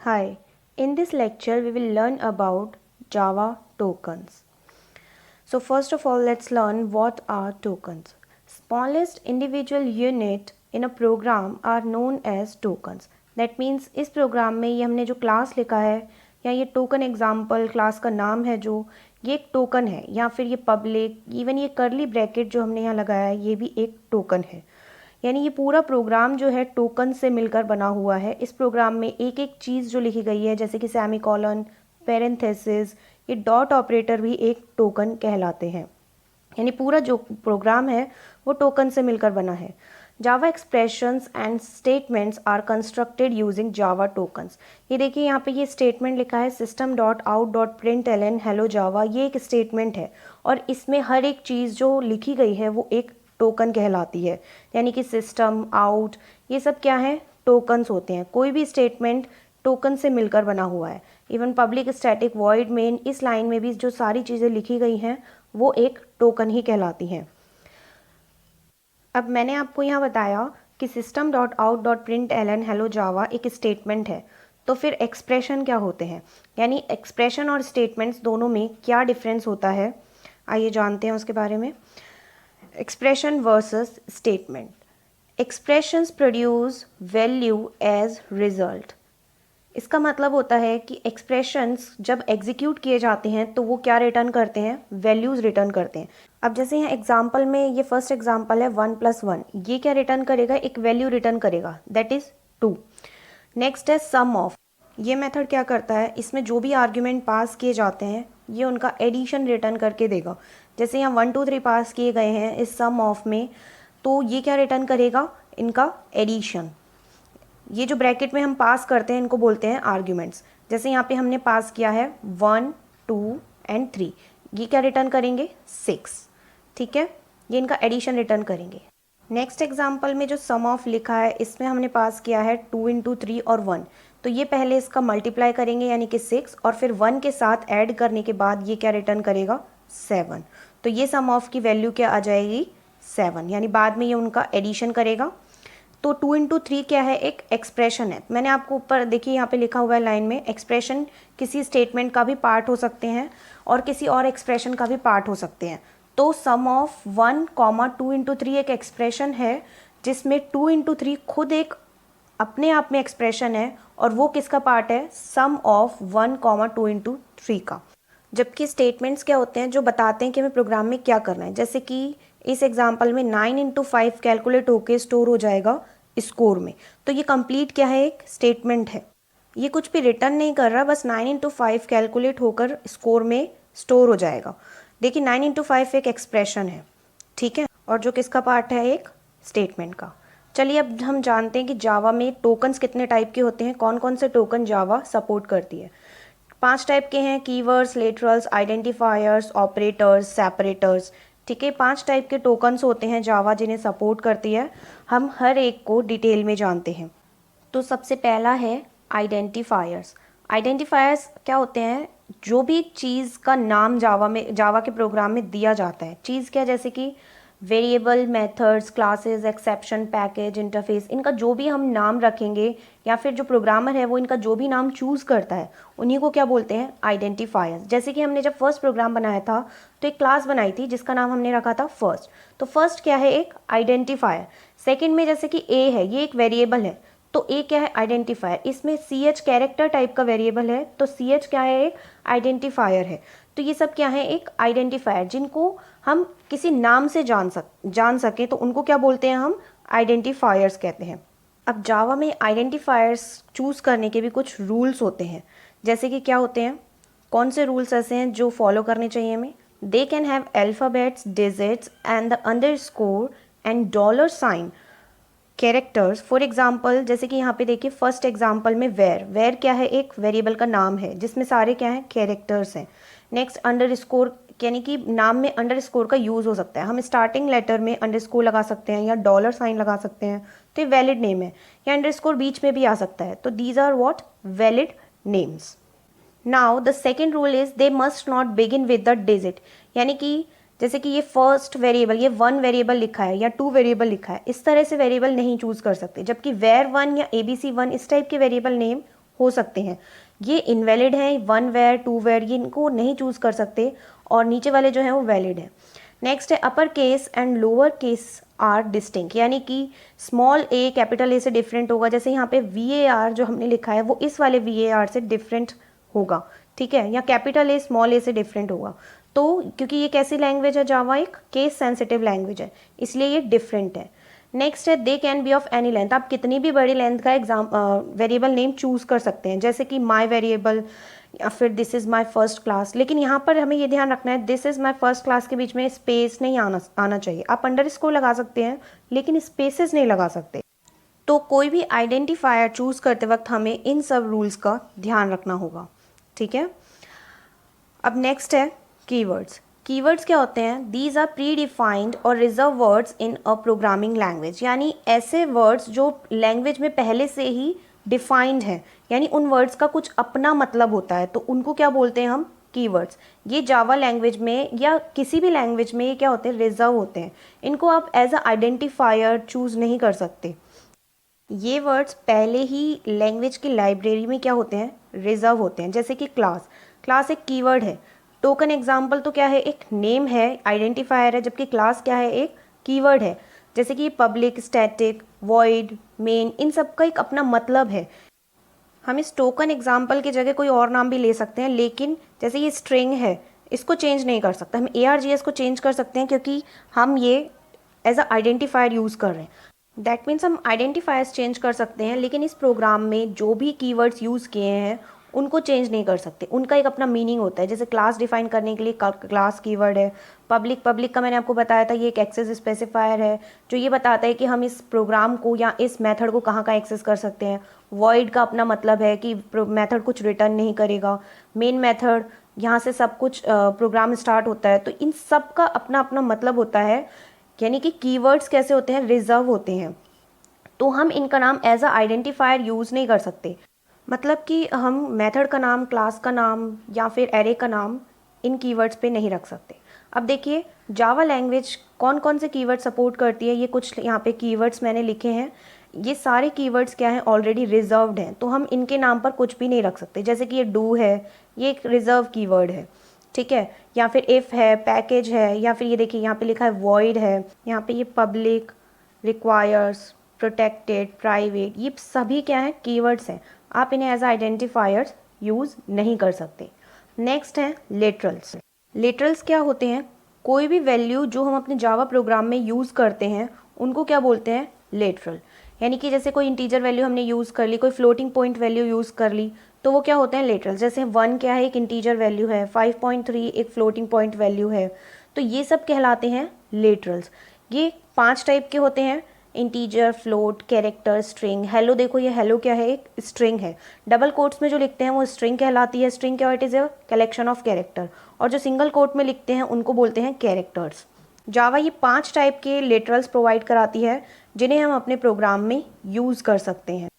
Hi, in this lecture we will learn about Java tokens. So first of all, let's learn what are tokens. Smallest individual unit in a program are known as tokens. That means इस programme में ये हमने जो class लिखा है या ये token example class का नाम है जो ये एक टोकन है या फिर ये पब्लिक इवन ये करली ब्रैकेट जो हमने यहाँ लगाया है ये भी एक टोकन है। यानी ये पूरा प्रोग्राम जो है टोकन से मिलकर बना हुआ है। इस प्रोग्राम में एक एक चीज़ जो लिखी गई है जैसे कि सेमीकोलन, पेरेंथेसिस, ये डॉट ऑपरेटर भी एक टोकन कहलाते हैं। यानी पूरा जो प्रोग्राम है वो टोकन से मिलकर बना है। Java expressions and statements are constructed using Java tokens. ये देखिए यहाँ पे ये स्टेटमेंट लिखा है system.out.println हेलो जावा, ये एक स्टेटमेंट है और इसमें हर एक चीज़ जो लिखी गई है वो एक टोकन कहलाती है। यानी कि सिस्टम, आउट, ये सब क्या है, टोकन्स होते हैं। कोई भी स्टेटमेंट टोकन से मिलकर बना हुआ है। Even public static void main, इस लाइन में भी जो सारी चीज़ें लिखी गई हैं वो एक टोकन ही कहलाती हैं। अब मैंने आपको यहाँ बताया कि system.out.println हेलो जावा एक स्टेटमेंट है, तो फिर एक्सप्रेशन क्या होते हैं, यानी एक्सप्रेशन और स्टेटमेंट्स दोनों में क्या डिफरेंस होता है, आइए जानते हैं उसके बारे में। Expression versus statement. Expressions produce value as result. इसका मतलब होता है कि एक्सप्रेशंस जब एग्जीक्यूट किए जाते हैं तो वो क्या रिटर्न करते हैं, वैल्यूज़ रिटर्न करते हैं। अब जैसे यहाँ एग्जांपल में ये फर्स्ट एग्जांपल है 1+1, ये क्या रिटर्न करेगा, एक वैल्यू रिटर्न करेगा, दैट इज़ 2। नेक्स्ट है सम ऑफ। ये मेथड क्या करता है, इसमें जो भी आर्ग्यूमेंट पास किए जाते हैं ये उनका एडिशन रिटर्न करके देगा। जैसे यहाँ 1 2 3 पास किए गए हैं इस सम ऑफ में, तो ये क्या रिटर्न करेगा, इनका एडिशन। ये जो ब्रैकेट में हम पास करते हैं इनको बोलते हैं आर्ग्यूमेंट्स। जैसे यहाँ पे हमने पास किया है 1 2 एंड 3, ये क्या रिटर्न करेंगे, 6। ठीक है, ये इनका एडिशन रिटर्न करेंगे। नेक्स्ट एग्जाम्पल में जो सम ऑफ लिखा है इसमें हमने पास किया है 2 × 3 और 1, तो ये पहले इसका मल्टीप्लाई करेंगे यानी कि 6 और फिर 1 के साथ ऐड करने के बाद ये क्या रिटर्न करेगा, 7। तो ये सम ऑफ की वैल्यू क्या आ जाएगी, 7, यानी बाद में ये उनका एडिशन करेगा। तो 2 × 3 क्या है, एक एक्सप्रेशन है। मैंने आपको ऊपर देखिए यहाँ पे लिखा हुआ है लाइन में, एक्सप्रेशन किसी स्टेटमेंट का भी पार्ट हो सकते हैं और किसी और एक्सप्रेशन का भी पार्ट हो सकते हैं। तो सम ऑफ 1, 2 × 3 एक एक्सप्रेशन है जिसमें 2 × 3 खुद एक अपने आप में एक्सप्रेशन है और वो किसका पार्ट है, सम ऑफ 1, 2 × 3 का। जबकि स्टेटमेंट्स क्या होते हैं, जो बताते हैं कि हमें प्रोग्राम में क्या करना है। जैसे कि इस एग्जांपल में 9 × 5 कैलकुलेट होके स्टोर हो जाएगा स्कोर में, तो ये कंप्लीट क्या है, एक स्टेटमेंट है। ये कुछ भी रिटर्न नहीं कर रहा, बस 9 × 5 कैलकुलेट होकर स्कोर में स्टोर हो जाएगा। देखिए 9 × 5 एक एक्सप्रेशन है, ठीक है, और जो किसका पार्ट है, एक स्टेटमेंट का। चलिए अब हम जानते हैं कि जावा में टोकन्स कितने टाइप के होते हैं, कौन कौन से टोकन जावा सपोर्ट करती है। 5 टाइप के हैं, keywords, laterals, identifiers, operators, separators. ठीक है, 5 टाइप के टोकन्स होते हैं जावा जिन्हें सपोर्ट करती है। हम हर एक को डिटेल में जानते हैं। तो सबसे पहला है आइडेंटिफायर्स। आइडेंटिफायर्स क्या होते हैं, जो भी चीज़ का नाम जावा के प्रोग्राम में दिया जाता है, चीज़ क्या, जैसे कि variable, methods, classes, exception, package, interface, इनका जो भी हम नाम रखेंगे या फिर जो प्रोग्रामर है वो इनका जो भी नाम चूज़ करता है उन्हीं को क्या बोलते हैं, आइडेंटिफायर्स। जैसे कि हमने जब फर्स्ट प्रोग्राम बनाया था तो एक क्लास बनाई थी जिसका नाम हमने रखा था फर्स्ट, तो फर्स्ट क्या है, एक आइडेंटिफायर। सेकेंड में जैसे कि ए है, ये एक वेरिएबल है, तो ए क्या है, आइडेंटिफायर। इसमें CH कैरेक्टर टाइप का वेरिएबल है, तो CH क्या है, एक आइडेंटिफायर है। तो ये सब क्या है, एक आइडेंटिफायर, जिनको हम किसी नाम से जान सकें तो उनको क्या बोलते हैं, हम आइडेंटिफायर्स कहते हैं। अब जावा में आइडेंटिफायर्स चूज़ करने के भी कुछ रूल्स होते हैं। जैसे कि क्या होते हैं, कौन से रूल्स ऐसे हैं जो फॉलो करने चाहिए हमें। They can have alphabets, digits and the underscore and dollar sign characters. For example, जैसे कि यहाँ पे देखिए फर्स्ट एग्जाम्पल में वेर क्या है, एक वेरिएबल का नाम है जिसमें सारे क्या हैं, कैरेक्टर्स हैं। नेक्स्ट अंडरस्कोर, यानी कि नाम में अंडरस्कोर का यूज़ हो सकता है, हम स्टार्टिंग लेटर में अंडरस्कोर लगा सकते हैं या डॉलर साइन लगा सकते हैं, तो ये वैलिड नेम है। या अंडरस्कोर बीच में भी आ सकता है, तो these are what, valid names. Now the second rule is they must not begin with the digit, यानी कि जैसे कि ये फर्स्ट वेरिएबल, ये 1 वेरिएबल लिखा है या 2 वेरिएबल लिखा है, इस तरह से वेरिएबल नहीं चूज कर सकते। जबकि वेर 1 या ABC1 इस टाइप के वेरिएबल नेम हो सकते हैं। ये इनवैलिड हैं, 1 वेयर 2 वेयर, ये इनको नहीं चूज़ कर सकते, और नीचे वाले जो हैं वो वैलिड हैं। नेक्स्ट है upper case and lower case are distinct, यानी कि स्मॉल ए कैपिटल ए से डिफरेंट होगा। जैसे यहाँ पे VAR जो हमने लिखा है वो इस वाले VAR से डिफरेंट होगा, ठीक है, या कैपिटल ए स्मॉल ए से डिफरेंट होगा। तो क्योंकि ये कैसी लैंग्वेज है, जावा एक केस सेंसिटिव लैंग्वेज है, इसलिए ये डिफरेंट है। नेक्स्ट है they can be of any length, आप कितनी भी बड़ी लेंथ का वेरिएबल नेम चूज कर सकते हैं, जैसे कि माई वेरिएबल या फिर this is my first class. लेकिन यहाँ पर हमें ये ध्यान रखना है, this is my first class के बीच में स्पेस नहीं आना चाहिए। आप अंडरस्कोर लगा सकते हैं लेकिन स्पेसेस नहीं लगा सकते। तो कोई भी आइडेंटिफायर चूज करते वक्त हमें इन सब रूल्स का ध्यान रखना होगा, ठीक है। अब नेक्स्ट है कीवर्ड्स। कीवर्ड्स क्या होते हैं? दीज आर प्री डिफाइंड और reserve words in a programming language, यानी ऐसे वर्ड्स जो लैंग्वेज में पहले से ही डिफाइंड हैं, यानी उन वर्ड्स का कुछ अपना मतलब होता है, तो उनको क्या बोलते हैं हम? कीवर्ड्स। ये जावा लैंग्वेज में या किसी भी लैंग्वेज में ये क्या होते हैं? रिजर्व होते हैं। इनको आप एज अ आइडेंटिफायर चूज नहीं कर सकते। ये वर्ड्स पहले ही लैंग्वेज की लाइब्रेरी में क्या होते हैं? रिजर्व होते हैं। जैसे कि क्लास, क्लास एक कीवर्ड है। टोकन एग्जाम्पल तो क्या है? एक नेम है, आइडेंटिफायर है, जबकि क्लास क्या है? एक कीवर्ड है। जैसे कि पब्लिक, स्टैटिक, वॉइड, मेन, इन सब का एक अपना मतलब है। हम इस टोकन एग्जाम्पल की जगह कोई और नाम भी ले सकते हैं, लेकिन जैसे ये स्ट्रिंग है, इसको चेंज नहीं कर सकते। हम ARGS को चेंज कर सकते हैं क्योंकि हम ये एज अ आइडेंटिफायर यूज़ कर रहे हैं। दैट मीन्स हम आइडेंटिफायर्स चेंज कर सकते हैं, लेकिन इस प्रोग्राम में जो भी कीवर्ड्स यूज़ किए हैं उनको चेंज नहीं कर सकते। उनका एक अपना मीनिंग होता है। जैसे क्लास डिफाइन करने के लिए क्लास कीवर्ड है। पब्लिक का मैंने आपको बताया था, ये एक एक्सेस स्पेसिफायर है जो ये बताता है कि हम इस प्रोग्राम को या इस मेथड को कहाँ का एक्सेस कर सकते हैं। वॉइड का अपना मतलब है कि मेथड कुछ रिटर्न नहीं करेगा। मेन मेथड, यहाँ से सब कुछ प्रोग्राम स्टार्ट होता है। तो इन सब का अपना अपना मतलब होता है, यानी कि कीवर्ड्स कैसे होते हैं? रिजर्व होते हैं। तो हम इनका नाम एज अ आइडेंटिफायर यूज़ नहीं कर सकते। मतलब कि हम मेथड का नाम, क्लास का नाम या फिर एरे का नाम इन कीवर्ड्स पे नहीं रख सकते। अब देखिए जावा लैंग्वेज कौन कौन से कीवर्ड सपोर्ट करती है। ये कुछ यहाँ पे कीवर्ड्स मैंने लिखे हैं। ये सारे कीवर्ड्स क्या हैं? ऑलरेडी रिजर्व्ड हैं, तो हम इनके नाम पर कुछ भी नहीं रख सकते। जैसे कि ये डू है, ये एक रिजर्व कीवर्ड है, ठीक है। या फिर इफ़ है, पैकेज है, या फिर ये देखिए यहाँ पे लिखा है वॉइड है, यहाँ पे ये पब्लिक, रिक्वायर्स, प्रोटेक्टेड, प्राइवेट, ये सभी क्या है? कीवर्ड्स हैं। आप इन्हें एज आइडेंटिफायर्स यूज़ नहीं कर सकते। नेक्स्ट है लिटरल्स। लिटरल्स क्या होते हैं? कोई भी वैल्यू जो हम अपने जावा प्रोग्राम में यूज़ करते हैं उनको क्या बोलते हैं? लिटरल। यानी कि जैसे कोई इंटीजर वैल्यू हमने यूज़ कर ली, कोई फ्लोटिंग पॉइंट वैल्यू यूज़ कर ली, तो वो क्या होते हैं? लिटरल। जैसे 1 क्या है? एक इंटीजर वैल्यू है, 5.3 एक फ्लोटिंग पॉइंट वैल्यू है, तो ये सब कहलाते हैं लिटरल्स। ये 5 टाइप के होते हैं: integer, float, character, string. Hello देखो, ये हेलो क्या है? एक स्ट्रिंग है। डबल कोट्स में जो लिखते हैं वो स्ट्रिंग कहलाती है। स्ट्रिंग क्या? It is a collection of character. और जो सिंगल कोट में लिखते हैं उनको बोलते हैं कैरेक्टर्स। जावा ये 5 टाइप के लिटरल्स प्रोवाइड कराती है जिन्हें हम अपने प्रोग्राम में यूज़ कर सकते हैं।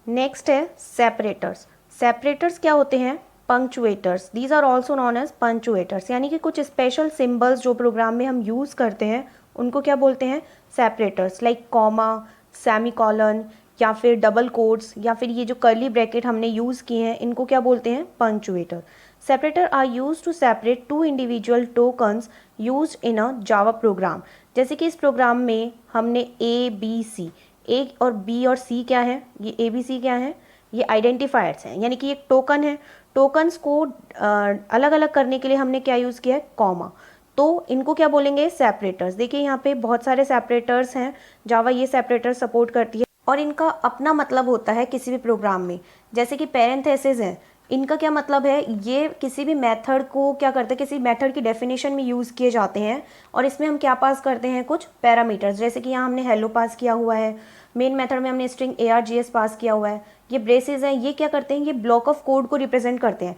नेक्स्ट है सेपरेटर्स। सेपरेटर्स क्या होते हैं? Punctuators. These are also known as punctuators, यानी कि कुछ स्पेशल सिम्बल्स जो प्रोग्राम में हम यूज़ करते हैं उनको क्या बोलते हैं? सेपरेटर्स। लाइक कॉमा, सेमीकॉलन, या फिर डबल कोट्स, या फिर ये जो कर्ली ब्रैकेट हमने यूज़ किए हैं इनको क्या बोलते हैं? Punctuator. Separator are use to separate 2 individual tokens use in a Java program. जैसे कि इस प्रोग्राम में हमने ABC, ए और बी और सी क्या है? ये ABC क्या है? ये आइडेंटिफायर्स हैं, यानी कि ये टोकन है। टोकन्स को अलग अलग करने के लिए हमने क्या यूज़ किया है? कॉमा। तो इनको क्या बोलेंगे? सेपरेटर्स। देखिए यहाँ पे बहुत सारे सेपरेटर्स हैं, जावा ये सेपरेटर सपोर्ट करती है और इनका अपना मतलब होता है किसी भी प्रोग्राम में। जैसे कि पैरेंथेसिस है, इनका क्या मतलब है? ये किसी भी मेथड को क्या करते हैं? किसी मेथड की डेफिनेशन में यूज़ किए जाते हैं और इसमें हम क्या पास करते हैं? कुछ पैरामीटर्स। जैसे कि यहाँ हमने हेलो पास किया हुआ है, मेन मेथड में हमने स्ट्रिंग ARGS पास किया हुआ है। ये ब्रेसेस हैं, ये क्या करते हैं? ये ब्लॉक ऑफ कोड को रिप्रेजेंट करते हैं।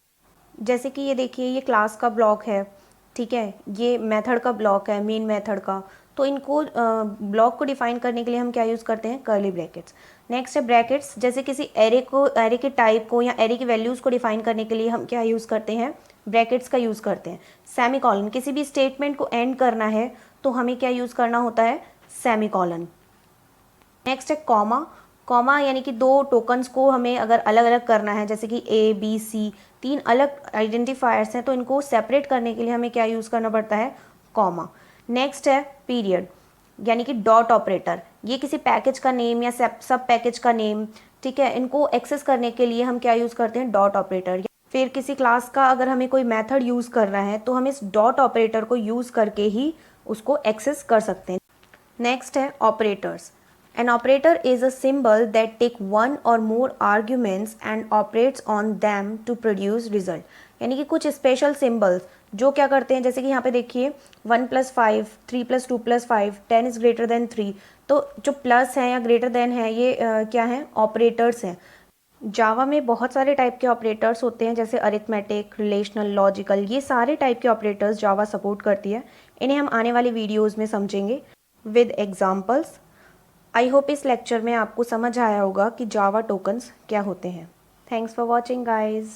जैसे कि ये देखिए, ये क्लास का ब्लॉक है, ठीक है, ये मेथड का ब्लॉक है, मेन मेथड का। तो इनको ब्लॉक को डिफाइन करने के लिए हम क्या यूज़ करते हैं? Curly brackets. नेक्स्ट है ब्रैकेट्स। जैसे किसी एरे को, एरे के टाइप को या एरे की वैल्यूज़ को डिफाइन करने के लिए हम क्या यूज़ करते हैं? ब्रैकेट्स का यूज़ करते हैं। सेमीकॉलन, किसी भी स्टेटमेंट को एंड करना है तो हमें क्या यूज़ करना होता है? सेमीकॉलन। नेक्स्ट है कॉमा। कॉमा यानी कि दो टोकन्स को हमें अगर अलग अलग करना है, जैसे कि ए बी सी तीन अलग आइडेंटिफायर्स हैं, तो इनको सेपरेट करने के लिए हमें क्या यूज़ करना पड़ता है, कॉमा। नेक्स्ट है पीरियड यानी कि डॉट ऑपरेटर, ये किसी पैकेज का नेम या सब पैकेज का नेम, ठीक है, इनको एक्सेस करने के लिए हम क्या यूज़ करते हैं, डॉट ऑपरेटर। फिर किसी क्लास का अगर हमें कोई मेथड यूज़ करना है तो हम इस डॉट ऑपरेटर को यूज़ करके ही उसको एक्सेस कर सकते हैं। नेक्स्ट है operators. An operator is a symbol that take one or more arguments and operates on them to produce result, यानी कि कुछ स्पेशल सिंबल्स जो क्या करते हैं, जैसे कि यहाँ पे देखिए 1+5, 3+2+5, 10 इज ग्रेटर देन 3, तो जो प्लस है या ग्रेटर देन है ये क्या है, ऑपरेटर्स हैं। जावा में बहुत सारे टाइप के ऑपरेटर्स होते हैं, जैसे अरिथमेटिक, रिलेशनल, लॉजिकल, ये सारे टाइप के ऑपरेटर्स जावा सपोर्ट करती है। इन्हें हम आने वाली वीडियोस में समझेंगे विद एग्जांपल्स। आई होप इस लेक्चर में आपको समझ आया होगा कि जावा टोकन्स क्या होते हैं। Thanks for watching guys.